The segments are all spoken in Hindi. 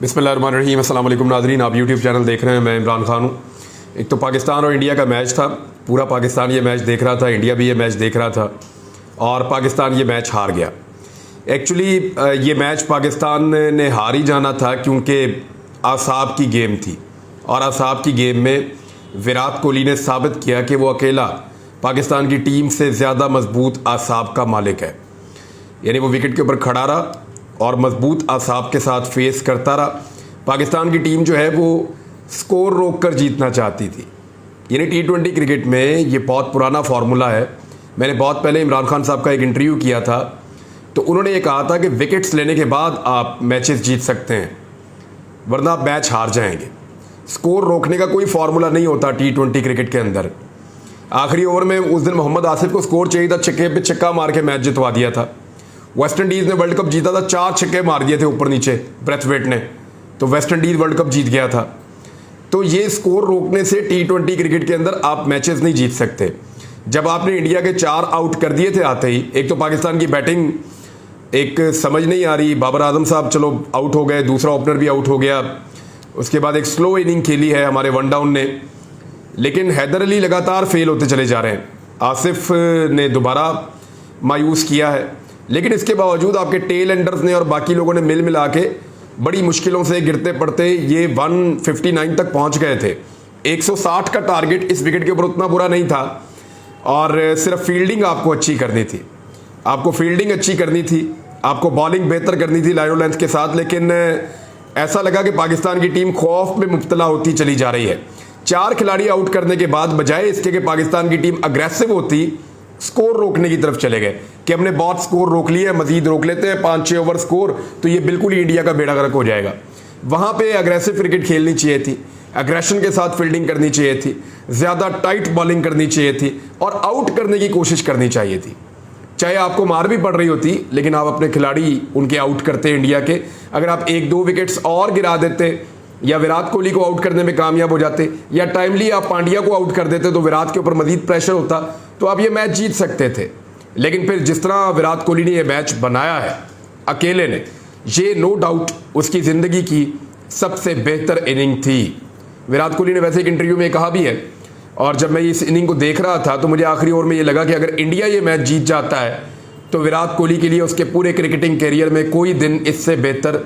बिस्मिल्लाहिर्रहमानिर्रहीम। अस्सलाम वालेकुम नाज़रीन, आप यूट्यूब चैनल देख रहे हैं। मैं इमरान खान हूँ। एक तो पाकिस्तान और इंडिया का मैच था, पूरा पाकिस्तान ये मैच देख रहा था, इंडिया भी ये मैच देख रहा था और पाकिस्तान ये मैच हार गया। एक्चुअली ये मैच पाकिस्तान ने हार ही जाना था क्योंकि आसाब की गेम थी और आसाब की गेम में विराट कोहली ने साबित किया कि वो अकेला पाकिस्तान की टीम से ज़्यादा मजबूत आसाब का मालिक है। यानी वो विकेट के ऊपर खड़ा रहा और मजबूत आसाब के साथ फेस करता रहा। पाकिस्तान की टीम जो है वो स्कोर रोक कर जीतना चाहती थी। यानी T20 क्रिकेट में ये बहुत पुराना फार्मूला है। मैंने बहुत पहले इमरान खान साहब का एक इंटरव्यू किया था, तो उन्होंने ये कहा था कि विकेट्स लेने के बाद आप मैचेस जीत सकते हैं, वरना आप मैच हार जाएंगे। स्कोर रोकने का कोई फार्मूला नहीं होता T20 क्रिकेट के अंदर। आखिरी ओवर में उस दिन मोहम्मद आसिफ को स्कोर चाहिए था, छक्के पे छक्का मार के मैच जितवा दिया था। वेस्ट इंडीज़ ने वर्ल्ड कप जीता था, 4 छक्के मार दिए थे ऊपर नीचे ब्रेथवेट ने, तो वेस्ट इंडीज़ वर्ल्ड कप जीत गया था। तो ये स्कोर रोकने से T20 क्रिकेट के अंदर आप मैचेस नहीं जीत सकते। जब आपने इंडिया के 4 आउट कर दिए थे आते ही, एक तो पाकिस्तान की बैटिंग एक समझ नहीं आ रही। बाबर आजम साहब चलो आउट हो गए, दूसरा ओपनर भी आउट हो गया, उसके बाद एक स्लो इनिंग खेली है हमारे वन डाउन ने, लेकिन हैदर अली लगातार फेल होते चले जा रहे हैं। आसिफ ने दोबारा मायूस किया है, लेकिन इसके बावजूद आपके टेल एंडर्स ने और बाकी लोगों ने मिल मिला के बड़ी मुश्किलों से गिरते पड़ते ये 159 तक पहुंच गए थे। 160 का टारगेट इस विकेट के ऊपर उतना बुरा नहीं था और सिर्फ फील्डिंग आपको अच्छी करनी थी। आपको फील्डिंग अच्छी करनी थी, आपको बॉलिंग बेहतर करनी थी लाइनो लेंथ के साथ, लेकिन ऐसा लगा कि पाकिस्तान की टीम खौफ में मुब्तला होती चली जा रही है। 4 खिलाड़ी आउट करने के बाद बजाय इसके कि पाकिस्तान की टीम अग्रेसिव होती, स्कोर रोकने की तरफ चले गए कि हमने बहुत स्कोर रोक लिया है, मजीद रोक लेते हैं 5-6 ओवर स्कोर, तो ये बिल्कुल ही इंडिया का बेड़ा गर्क हो जाएगा। वहां पे अग्रेसिव क्रिकेट खेलनी चाहिए थी, अग्रेशन के साथ फील्डिंग करनी चाहिए थी, ज़्यादा टाइट बॉलिंग करनी चाहिए थी और आउट करने की कोशिश करनी चाहिए थी। चाहे आपको मार भी पड़ रही होती, लेकिन आप अपने खिलाड़ी उनके आउट करते इंडिया के। अगर आप 1-2 विकेट्स और गिरा देते या विराट कोहली को आउट करने में कामयाब हो जाते या टाइमली आप पांड्या को आउट कर देते तो विराट के ऊपर मजीद प्रेशर होता, तो आप ये मैच जीत सकते थे। लेकिन फिर जिस तरह विराट कोहली ने ये मैच बनाया है अकेले ने, ये नो डाउट उसकी ज़िंदगी की सबसे बेहतर इनिंग थी। विराट कोहली ने वैसे एक इंटरव्यू में कहा भी है, और जब मैं इस इनिंग को देख रहा था तो मुझे आखिरी ओवर में ये लगा कि अगर इंडिया ये मैच जीत जाता है तो विराट कोहली के लिए उसके पूरे क्रिकेटिंग कैरियर में कोई दिन इससे बेहतर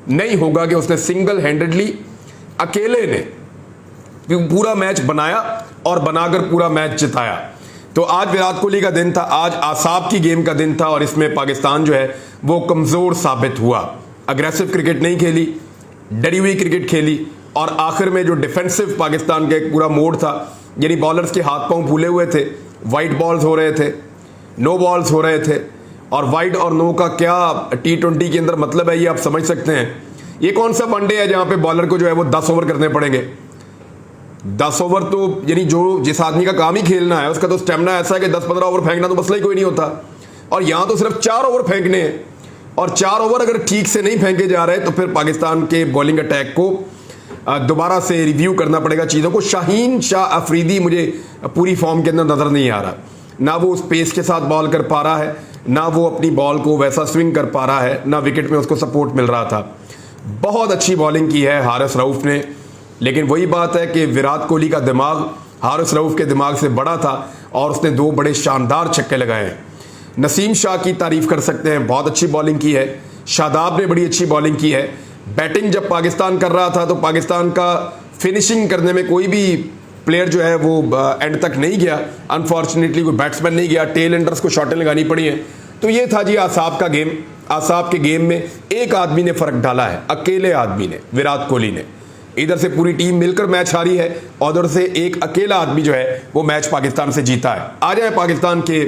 नहीं होगा कि उसने सिंगल हैंडेडली अकेले ने पूरा मैच बनाया और बनाकर पूरा मैच जिताया। तो आज विराट कोहली का दिन था, आज आसाब की गेम का दिन था और इसमें पाकिस्तान जो है वो कमज़ोर साबित हुआ। अग्रेसिव क्रिकेट नहीं खेली, डरी हुई क्रिकेट खेली और आखिर में जो डिफेंसिव पाकिस्तान का एक पूरा मोड था, यानी बॉलर्स के हाथ पांव फूले हुए थे, वाइड बॉल्स हो रहे थे, नो बॉल्स हो रहे थे। और वाइड और नो का क्या T20 के अंदर मतलब है ये आप समझ सकते हैं। ये कौन सा वनडे है जहां पे बॉलर को जो है वो 10 ओवर करने पड़ेंगे। 10 ओवर तो यानी जो जिस आदमी का काम ही खेलना है उसका तो स्टेमिना ऐसा है कि 10-15 ओवर फेंकना तो मसला ही कोई नहीं होता, और यहां तो सिर्फ 4 ओवर फेंकने हैं। और 4 ओवर अगर ठीक से नहीं फेंके जा रहे तो फिर पाकिस्तान के बॉलिंग अटैक को दोबारा से रिव्यू करना पड़ेगा चीज़ों को। शाहीन शाह अफरीदी मुझे पूरी फॉर्म के अंदर नज़र नहीं आ रहा, ना वो उस पेस के साथ बॉल कर पा रहा है, ना वो अपनी बॉल को वैसा स्विंग कर पा रहा है, ना विकेट में उसको सपोर्ट मिल रहा था। बहुत अच्छी बॉलिंग की है हारिस रऊफ ने, लेकिन वही बात है कि विराट कोहली का दिमाग हारिस रऊफ के दिमाग से बड़ा था और उसने 2 बड़े शानदार छक्के लगाए हैं। नसीम शाह की तारीफ कर सकते हैं, बहुत अच्छी बॉलिंग की है। शादाब ने बड़ी अच्छी बॉलिंग की है। बैटिंग जब पाकिस्तान कर रहा था तो पाकिस्तान का फिनिशिंग करने में कोई भी प्लेयर जो है वो एंड तक नहीं गया। अनफॉर्चुनेटली कोई बैट्समैन नहीं गया, टेल एंडर्स को शॉटें लगानी पड़ी हैं। तो ये था जी आसाब का गेम। आसाब के गेम में एक आदमी ने फ़र्क डाला है, अकेले आदमी ने, विराट कोहली ने। इधर से पूरी टीम मिलकर मैच हारी है और उधर से एक अकेला आदमी जो है वो मैच पाकिस्तान से जीता है। आ जाए पाकिस्तान के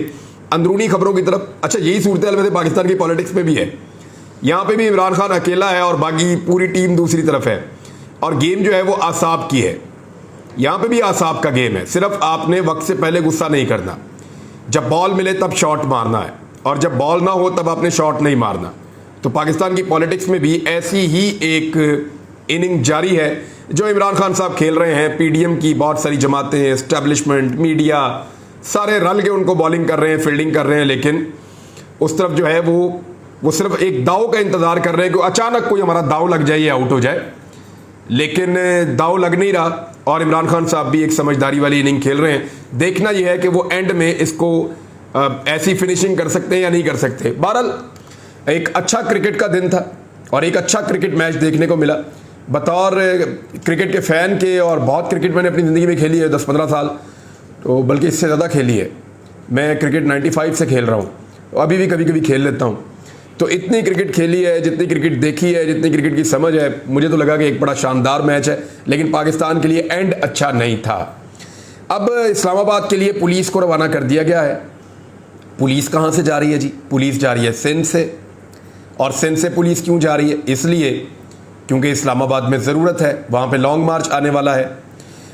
अंदरूनी खबरों की तरफ। अच्छा, यही सूरत हाल वैसे पाकिस्तान की पॉलिटिक्स में भी है। यहाँ पे भी इमरान खान अकेला है और बाकी पूरी टीम दूसरी तरफ है, और गेम जो है वो आसाब की है। यहाँ पे भी आसाब का गेम है, सिर्फ आपने वक्त से पहले गुस्सा नहीं करना। जब बॉल मिले तब शॉट मारना है और जब बॉल ना हो तब आपने शॉट नहीं मारना। तो पाकिस्तान की पॉलिटिक्स में भी ऐसी ही एक इनिंग जारी है जो इमरान खान साहब खेल रहे हैं। PDM की बहुत सारी जमातें, एस्टेब्लिशमेंट, मीडिया, सारे रल के उनको बॉलिंग कर रहे हैं, फील्डिंग कर रहे हैं, लेकिन उस तरफ जो है वो वो सिर्फ एक दाव का इंतज़ार कर रहे हैं कि अचानक कोई हमारा दाव लग जाए या आउट हो जाए, लेकिन दाव लग नहीं रहा और इमरान खान साहब भी एक समझदारी वाली इनिंग खेल रहे हैं। देखना यह है कि वो एंड में इसको ऐसी फिनिशिंग कर सकते हैं या नहीं कर सकते। बहरहाल एक अच्छा क्रिकेट का दिन था और एक अच्छा क्रिकेट मैच देखने को मिला। बतौर क्रिकेट के फ़ैन के, और बहुत क्रिकेट मैंने अपनी ज़िंदगी में खेली है 10-15 साल, तो बल्कि इससे ज़्यादा खेली है। मैं क्रिकेट 95 से खेल रहा हूँ, अभी भी कभी कभी खेल लेता हूँ। तो इतनी क्रिकेट खेली है, जितनी क्रिकेट देखी है, जितनी क्रिकेट की समझ है, मुझे तो लगा कि एक बड़ा शानदार मैच है, लेकिन पाकिस्तान के लिए एंड अच्छा नहीं था। अब इस्लामाबाद के लिए पुलिस को रवाना कर दिया गया है। पुलिस कहाँ से जा रही है जी? पुलिस जा रही है सिंध से। और सिंध से पुलिस क्यों जा रही है? इसलिए क्योंकि इस्लामाबाद में ज़रूरत है, वहाँ पे लॉन्ग मार्च आने वाला है।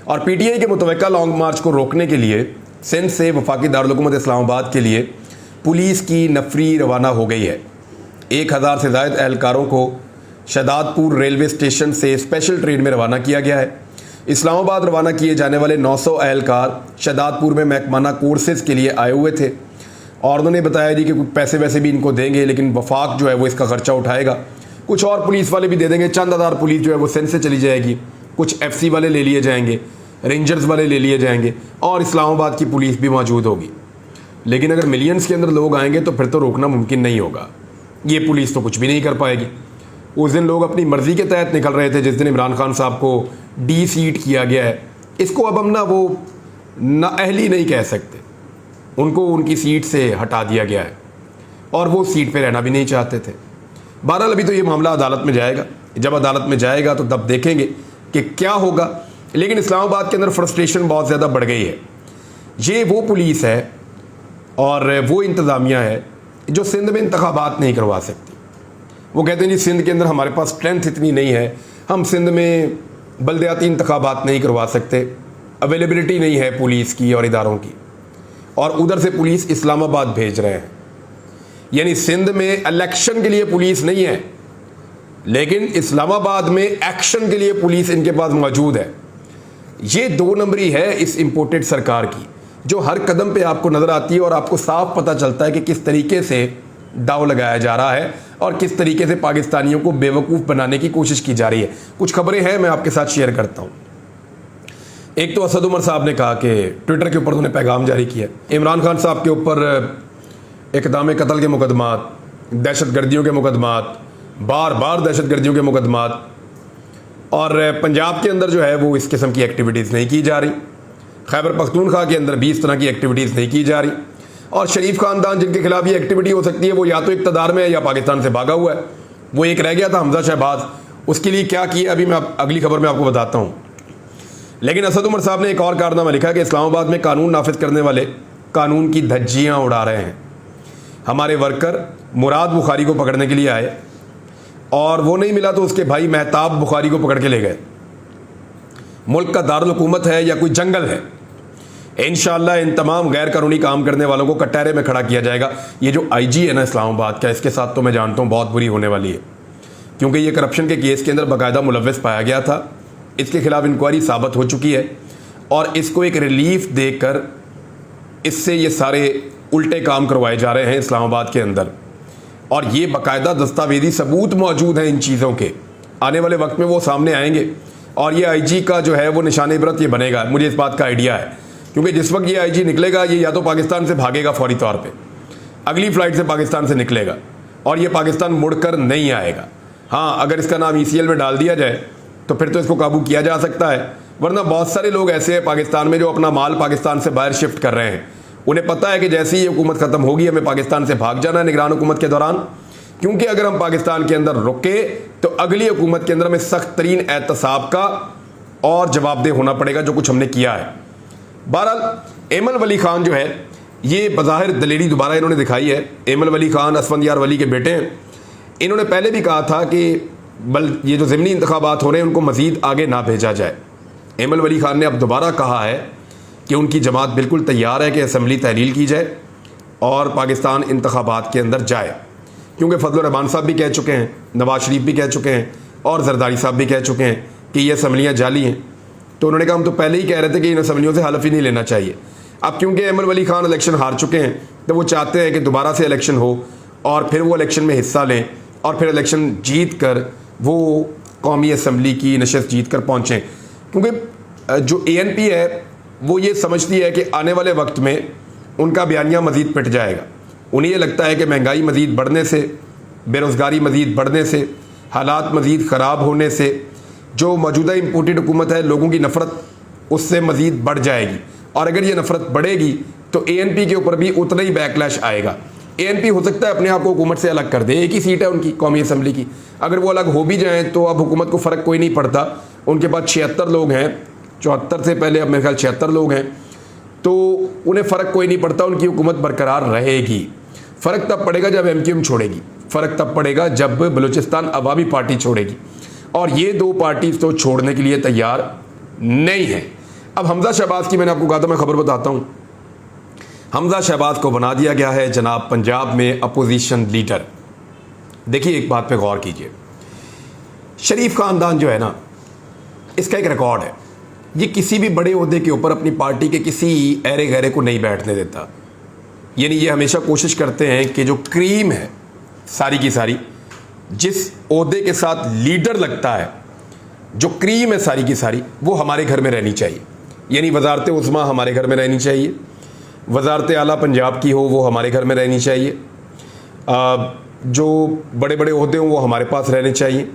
और पीटीआई के मुतवक्का लॉन्ग मार्च को रोकने के लिए सिंध से वफाकी दारुल-हुकूमत इस्लामाबाद के लिए पुलिस की नफरी रवाना हो गई है। 1000 से ज़ायद एहलकारों को शहदादपुर रेलवे स्टेशन से स्पेशल ट्रेन में रवाना किया गया है। इस्लामाबाद रवाना किए जाने वाले 900 एहलकार शहदादपुर में महकमाना कोर्सेज़ के लिए आए हुए थे और उन्होंने बताया जी कि कुछ पैसे वैसे भी इनको देंगे, लेकिन वफाक जो है वो इसका खर्चा उठाएगा। कुछ और पुलिस वाले भी दे देंगे, चंद हज़ार पुलिस जो है वो सिंध से चली जाएगी, कुछ FC वाले ले लिए जाएंगे, रेंजर्स वाले ले लिए जाएंगे और इस्लामाबाद की पुलिस भी मौजूद होगी। लेकिन अगर मिलियंस के अंदर लोग आएंगे तो फिर तो रोकना मुमकिन नहीं होगा। ये पुलिस तो कुछ भी नहीं कर पाएगी। उस दिन लोग अपनी मर्ज़ी के तहत निकल रहे थे, जिस दिन इमरान खान साहब को डी-सीट किया गया है। इसको अब हम ना वो नाअहली नहीं कह सकते, उनको उनकी सीट से हटा दिया गया है और वो सीट पे रहना भी नहीं चाहते थे। बहरहाल अभी तो ये मामला अदालत में जाएगा, जब अदालत में जाएगा तो तब देखेंगे कि क्या होगा। लेकिन इस्लामाबाद के अंदर फ्रस्ट्रेशन बहुत ज़्यादा बढ़ गई है। ये वो पुलिस है और वो इंतज़ामिया है जो सिंध में इंतखाबात नहीं करवा सकती। वो कहते हैं जी सिंध के अंदर हमारे पास स्ट्रेंथ इतनी नहीं है, हम सिंध में बल्दियाती इंतखाबात नहीं करवा सकते, अवेलेबिलिटी नहीं है पुलिस की और इदारों की, और उधर से पुलिस इस्लामाबाद भेज रहे हैं। यानी सिंध में इलेक्शन के लिए पुलिस नहीं है, लेकिन इस्लामाबाद में एक्शन के लिए पुलिस इनके पास मौजूद है। ये 2 नंबरी है इस इम्पोर्टेड सरकार की, जो हर कदम पे आपको नज़र आती है और आपको साफ पता चलता है कि किस तरीके से दाव लगाया जा रहा है और किस तरीके से पाकिस्तानियों को बेवकूफ़ बनाने की कोशिश की जा रही है। कुछ खबरें हैं, मैं आपके साथ शेयर करता हूँ। एक तो असद उमर साहब ने कहा कि ट्विटर के ऊपर उन्होंने पैगाम जारी किया, इमरान खान साहब के ऊपर इक़दाम कत्ल के मुकदमात, दहशत गर्दियों के मुकदमात, बार बार दहशत गर्दियों के मुकदमात, और पंजाब के अंदर जो है वो इस किस्म की एक्टिविटीज़ नहीं की जा रही। खैबर पख्तूनख्वा के अंदर भी इस तरह की एक्टिविटीज़ नहीं की जा रही। और शरीफ ख़ानदान जिनके खिलाफ ये एक्टिविटी हो सकती है वो या तो इक़्तिदार में है या पाकिस्तान से भागा हुआ है। वो एक रह गया था हमजा शहबाज, उसके लिए क्या किया अभी मैं अगली खबर में आपको बताता हूँ। लेकिन असद उमर साहब ने एक और कारनामा लिखा कि इस्लामाबाद में कानून नाफिज करने वाले कानून की धज्जियाँ उड़ा रहे हैं। हमारे वर्कर मुराद बुखारी को पकड़ने के लिए आए और वो नहीं मिला तो उसके भाई महताब बुखारी को पकड़ के ले गए। मुल्क का दारुल हुकूमत है या कोई जंगल है? इंशाअल्लाह इन तमाम गैर कानूनी काम करने वालों को कटहरे में खड़ा किया जाएगा। ये जो IG है ना इस्लामाबाद का, इसके साथ तो मैं जानता हूँ बहुत बुरी होने वाली है, क्योंकि ये करप्शन के केस के अंदर बाकायदा मुलव्वस पाया गया था। इसके खिलाफ इंक्वायरी साबित हो चुकी है और इसको एक रिलीफ देकर इससे ये सारे उल्टे काम करवाए जा रहे हैं इस्लामाबाद के अंदर। और ये बाकायदा दस्तावेजी सबूत मौजूद हैं इन चीज़ों के, आने वाले वक्त में वो सामने आएंगे और ये IG का जो है वो निशान इबरत ये बनेगा। मुझे इस बात का आइडिया है, क्योंकि जिस वक्त ये IG निकलेगा ये या तो पाकिस्तान से भागेगा फौरी तौर पे, अगली फ़्लाइट से पाकिस्तान से निकलेगा और ये पाकिस्तान मुड़कर नहीं आएगा। हाँ, अगर इसका नाम ECL में डाल दिया जाए तो फिर तो इसको काबू किया जा सकता है, वरना बहुत सारे लोग ऐसे हैं पाकिस्तान में जो अपना माल पाकिस्तान से बाहर शिफ्ट कर रहे हैं। उन्हें पता है कि जैसे ही ये हुकूमत ख़त्म होगी हमें पाकिस्तान से भाग जाना है निगरान हुकूमत के दौरान, क्योंकि अगर हम पाकिस्तान के अंदर रुके तो अगली हुकूमत के अंदर हमें सख्त तरीन एहतसाब का और जवाबदेह होना पड़ेगा जो कुछ हमने किया है। बहरहाल एमल वली खान जो है ये बज़ाहिर दलेरी दोबारा इन्होंने दिखाई है। एमल वली खान असफंदियार वली के बेटे हैं। इन्होंने पहले भी कहा था कि ये जो ज़िमनी इंतखाबात हो रहे हैं उनको मज़ीद आगे ना भेजा जाए। एमल वली खान ने अब दोबारा कहा है कि उनकी जमात बिल्कुल तैयार है कि असम्बली तहलील की जाए और पाकिस्तान इंतखाबात के अंदर जाए, क्योंकि फजल रहमान साहब भी कह चुके हैं, नवाज शरीफ भी कह चुके हैं और जरदारी साहब भी कह चुके हैं कि ये असम्बलियाँ जाली हैं। तो उन्होंने कहा हम तो पहले ही कह रहे थे कि इन असम्बलियों से हलफ ही नहीं लेना चाहिए। अब क्योंकि एमल वली खान इलेक्शन हार चुके हैं तो वो चाहते हैं कि दोबारा से इलेक्शन हो और फिर वो इलेक्शन में हिस्सा लें और फिर इलेक्शन जीत कर वो कौमी असम्बली की नशस्त जीत कर पहुँचें। क्योंकि जो ANP है वो ये समझती है कि आने वाले वक्त में उनका बयानिया मज़ीद पिट जाएगा। उन्हें ये लगता है कि महंगाई मज़ीद बढ़ने से, बेरोज़गारी मज़ीद बढ़ने से, हालात मज़ीद ख़राब होने से जो मौजूदा इम्पोर्टेड हुकूमत है, लोगों की नफ़रत उससे मज़ीद बढ़ जाएगी। और अगर ये नफ़रत बढ़ेगी तो ANP के ऊपर भी उतना ही बैकलैश आएगा। ANP हो सकता है अपने आप को हुकूमत से अलग कर दे, एक ही सीट है उनकी कौमी असम्बली की, अगर वो अलग हो भी जाएँ तो अब हुकूमत को फ़र्क कोई नहीं पड़ता। उनके पास 76 लोग हैं, 74 से पहले अब मेरे ख्याल 76 लोग हैं, तो उन्हें फ़र्क कोई नहीं पड़ता, उनकी हुकूमत बरकरार रहेगी। फ़र्क तब पड़ेगा जब MQM छोड़ेगी, फ़र्क तब पड़ेगा जब बलूचिस्तान अवामी पार्टी छोड़ेगी, और ये दो पार्टी तो छोड़ने के लिए तैयार नहीं है। अब हमजा शहबाज की मैंने आपको कहा था, मैं खबर बताता हूँ। हमजा शहबाज को बना दिया गया है जनाब पंजाब में अपोजिशन लीडर। देखिए एक बात पे गौर कीजिए, शरीफ ख़ानदान जो है ना, इसका एक रिकॉर्ड है, ये किसी भी बड़े ओहदे के ऊपर अपनी पार्टी के किसी ऐरे गहरे को नहीं बैठने देता। यानी ये हमेशा कोशिश करते हैं कि जो क्रीम है सारी की सारी, जिस ओहदे के साथ लीडर लगता है, जो क्रीम है सारी की सारी, वो हमारे घर में रहनी चाहिए। यानी वजारत उज़्मा हमारे घर में रहनी चाहिए, वजारत आला पंजाब की हो वो हमारे घर में रहनी चाहिए, जो बड़े बड़े ओहदे हों वो हमारे पास रहने चाहिए,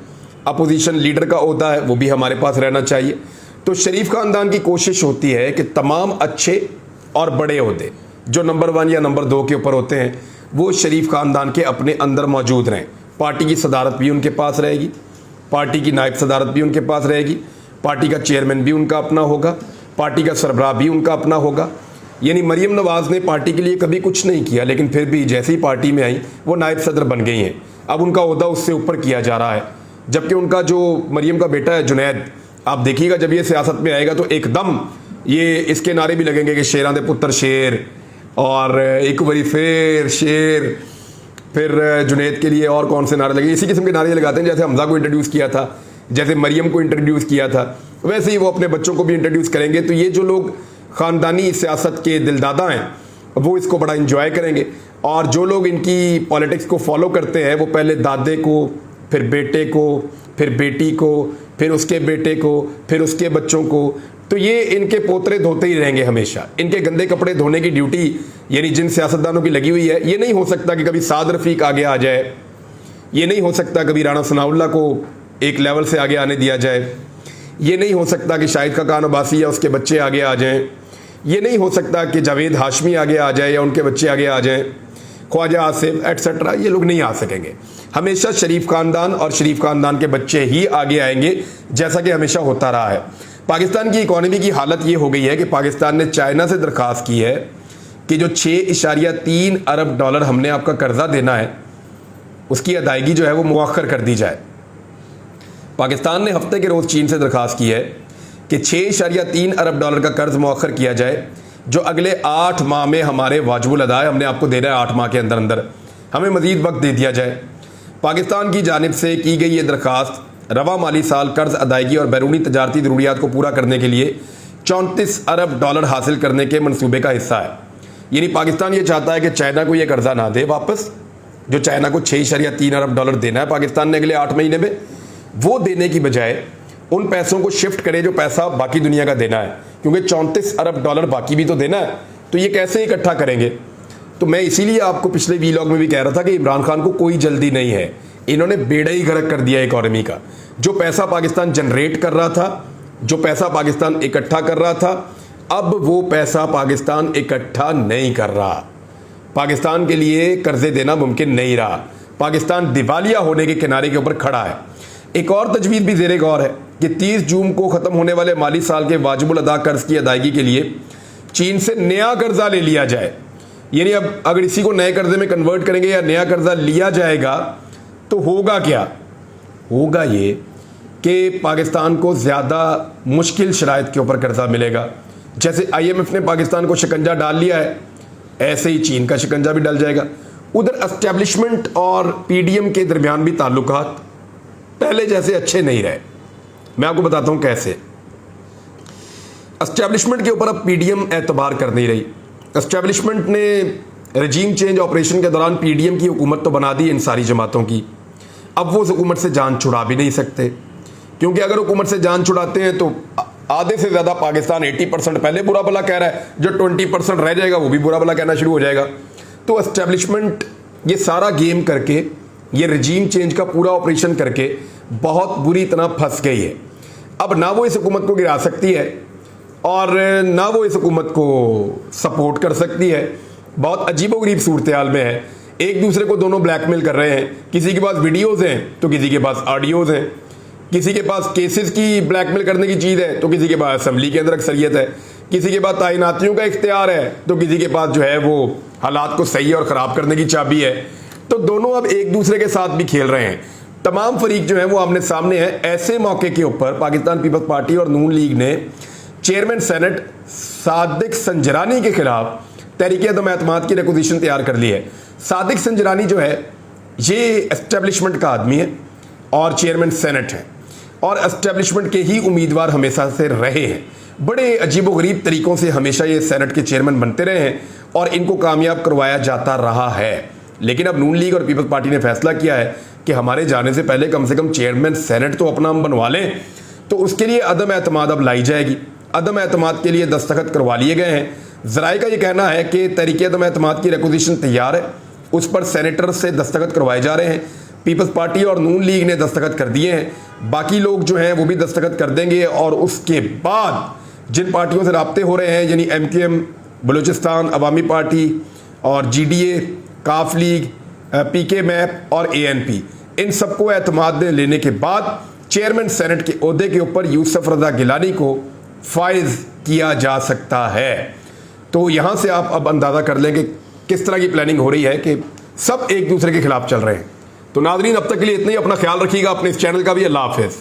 अपोजिशन लीडर का ओहदा है वो भी हमारे पास रहना चाहिए। तो शरीफ ख़ानदान की कोशिश होती है कि तमाम अच्छे और बड़े ओहदे जो नंबर 1 या नंबर 2 के ऊपर होते हैं वो शरीफ ख़ानदान के अपने अंदर मौजूद रहें। पार्टी की सदारत भी उनके पास रहेगी, पार्टी की नायब सदारत भी उनके पास रहेगी, पार्टी का चेयरमैन भी उनका अपना होगा, पार्टी का सरबराह भी उनका अपना होगा। यानी मरीम नवाज़ ने पार्टी के लिए कभी कुछ नहीं किया, लेकिन फिर भी जैसे ही पार्टी में आई वो नायब सदर बन गई हैं। अब उनका ओहदा उससे ऊपर किया जा रहा है, जबकि उनका जो मरीम का बेटा है जुनैद, आप देखिएगा जब ये सियासत में आएगा तो एकदम ये इसके नारे भी लगेंगे कि शेरां दे पुत्र शेर, और एक बारी फिर शेर, फिर जुनैद के लिए और कौन से नारे लगे, इसी किस्म के नारे लगाते हैं। जैसे हमजा को इंट्रोड्यूस किया था, जैसे मरियम को इंट्रोड्यूस किया था, वैसे ही वो अपने बच्चों को भी इंट्रोड्यूस करेंगे। तो ये जो लोग ख़ानदानी सियासत के दिलदादा हैं वो इसको बड़ा इंजॉय करेंगे, और जो लोग इनकी पॉलिटिक्स को फॉलो करते हैं वो पहले दादे को, फिर बेटे को, फिर बेटी को, फिर उसके बेटे को, फिर उसके बच्चों को, तो ये इनके पोतरे धोते ही रहेंगे हमेशा। इनके गंदे कपड़े धोने की ड्यूटी यानी जिन सियासतदानों की लगी हुई है, ये नहीं हो सकता कि कभी साद रफ़ीक आगे आ जाए, ये नहीं हो सकता कभी राणा सनाउल्लाह को एक लेवल से आगे आने दिया जाए, ये नहीं हो सकता कि शाहिद खाकान अब्बासी या उसके बच्चे आगे आ जाएं, ये नहीं हो सकता कि जावेद हाशमी आगे आ जाए या उनके बच्चे आगे आ जाएं, ख्वाजा आसिफ एटसेट्रा, ये लोग नहीं आ सकेंगे। हमेशा शरीफ ख़ानदान और शरीफ ख़ानदान के बच्चे ही आगे आएंगे, जैसा कि हमेशा होता रहा है। पाकिस्तान की इकॉनमी की हालत ये हो गई है कि पाकिस्तान ने चाइना से दरख्वास्त की है कि जो 6.3 अरब डॉलर हमने आपका कर्जा देना है उसकी अदायगी जो है वो मुअख्खर कर दी जाए। पाकिस्तान ने हफ्ते के रोज़ चीन से दरख्वास्त की है कि 6.3 अरब डॉलर का कर्ज मुअख्खर किया जाए, जो अगले 8 माह में हमारे वाजिबुल अदा है, हमने आपको दे रहा है 8 माह के अंदर अंदर, हमें मज़ीद वक्त दे दिया जाए। पाकिस्तान की जानिब से की गई ये दरख्वास्त रवा माली साल कर्ज अदायगी और बैरूनी तजारती ज़रूरियात को पूरा करने के लिए 34 अरब डॉलर हासिल करने के मनसूबे का हिस्सा है। यानी पाकिस्तान ये चाहता है कि चाइना को ये कर्जा ना दे वापस, जो चाइना को 6.3 अरब डॉलर देना है पाकिस्तान ने अगले 8 महीने में, वो देने की बजाय उन पैसों को शिफ्ट करे जो पैसा बाकी दुनिया का देना है, क्योंकि 34 अरब डॉलर बाकी भी तो देना है, तो ये कैसे इकट्ठा करेंगे। तो मैं इसीलिए आपको पिछले वीलॉग में भी कह रहा था कि इमरान खान को कोई जल्दी नहीं है, इन्होंने बेड़ा ही गर्क कर दिया इकॉनमी का। जो पैसा पाकिस्तान जनरेट कर रहा था, जो पैसा पाकिस्तान इकट्ठा कर रहा था, अब वो पैसा पाकिस्तान इकट्ठा नहीं कर रहा। पाकिस्तान के लिए कर्जे देना मुमकिन नहीं रहा, पाकिस्तान दिवालिया होने के किनारे के ऊपर खड़ा है। एक और तजवीज़ भी ज़ेरे गौर है कि 30 जून को ख़त्म होने वाले माली साल के वाजिबुल अदा कर्ज की अदायगी के लिए चीन से नया कर्जा ले लिया जाए। यानी अब अगर इसी को नए कर्जे में कन्वर्ट करेंगे या नया कर्जा लिया जाएगा तो होगा क्या, होगा ये कि पाकिस्तान को ज़्यादा मुश्किल शराइत के ऊपर कर्जा मिलेगा। जैसे IMF ने पाकिस्तान को शिकंजा डाल लिया है, ऐसे ही चीन का शिकंजा भी डल जाएगा। उधर एस्टेब्लिशमेंट और PDM के दरमियान भी ताल्लुकात पहले जैसे अच्छे नहीं रहे। मैं आपको बताता हूँ कैसे। एस्टेब्लिशमेंट के ऊपर अब PDM एतबार कर नहीं रही। एस्टेब्लिशमेंट ने रजीम चेंज ऑपरेशन के दौरान पीडीएम की हुकूमत तो बना दी इन सारी जमातों की, अब वो उस हुकूमत से जान छुड़ा भी नहीं सकते, क्योंकि अगर हुकूमत से जान छुड़ाते हैं तो आधे से ज़्यादा पाकिस्तान 80% पहले बुरा भला कह रहा है, जो 20% रह जाएगा वो भी बुरा भला कहना शुरू हो जाएगा। तो एस्टेब्लिशमेंट ये सारा गेम करके, ये रजीम चेंज का पूरा ऑपरेशन करके बहुत बुरी तरह फंस गई है। अब ना वो इस हुकूमत को गिरा सकती है और ना वो इस हुकूमत को सपोर्ट कर सकती है। बहुत अजीबोगरीब सूरत हाल में है, एक दूसरे को दोनों ब्लैकमेल कर रहे हैं। किसी के पास वीडियोज़ हैं तो किसी के पास ऑडियोज़ हैं, किसी के पास केसेस की ब्लैकमेल करने की चीज़ है तो किसी के पास असेंबली के अंदर अक्सरियत है, किसी के पास तैनातियों का इख्तियार है तो किसी के पास जो है वो हालात को सही और ख़राब करने की चाबी है। तो दोनों अब एक दूसरे के साथ भी खेल रहे हैं, तमाम फरीक जो है वो आमने सामने हैं। ऐसे मौके के ऊपर पाकिस्तान पीपल्स पार्टी और नून लीग ने चेयरमैन सेनेट सादिक संजरानी के खिलाफ तहरीक अदम एतमाद की रिक्वेजिशन तैयार कर ली है। सादिक संजरानी जो है ये एस्टेब्लिशमेंट का आदमी है और चेयरमैन सेनेट है और एस्टेब्लिशमेंट के ही उम्मीदवार हमेशा से रहे हैं। बड़े अजीबोगरीब तरीक़ों से हमेशा ये सेनेट के चेयरमैन बनते रहे हैं और इनको कामयाब करवाया जाता रहा है। लेकिन अब नून लीग और पीपल्स पार्टी ने फैसला किया है कि हमारे जाने से पहले कम से कम चेयरमैन सेनेट तो अपना हम बनवा लें। तो उसके लिए अदम एतमाद अब लाई जाएगी। अदम एतमाद के लिए दस्तखत करवा लिए गए हैं। ज़राए का ये कहना है कि तहरीक अदम एतमाद की रिक्वेजिशन तैयार है, उस पर सेनेटर से दस्तखत करवाए जा रहे हैं। पीपल्स पार्टी और नून लीग ने दस्तखत कर दिए हैं, बाकी लोग जो हैं वो भी दस्तखत कर देंगे। और उसके बाद जिन पार्टियों से राब्ते हो रहे हैं, यानी MQM, बलूचिस्तान अवामी पार्टी और GDA, काफ लीग, PK मैप और ANP, इन सबको एतमाद लेने के बाद चेयरमैन सेनेट के ओहदे के ऊपर यूसुफ रज़ा गिलानी को फाइज किया जा सकता है। तो यहाँ से आप अब अंदाज़ा कर लें कि किस तरह की प्लानिंग हो रही है कि सब एक दूसरे के खिलाफ चल रहे हैं। तो नाज़रीन, अब तक के लिए इतना ही। अपना ख्याल रखिएगा, अपने इस चैनल का भी। अल्लाह हाफ़िज़।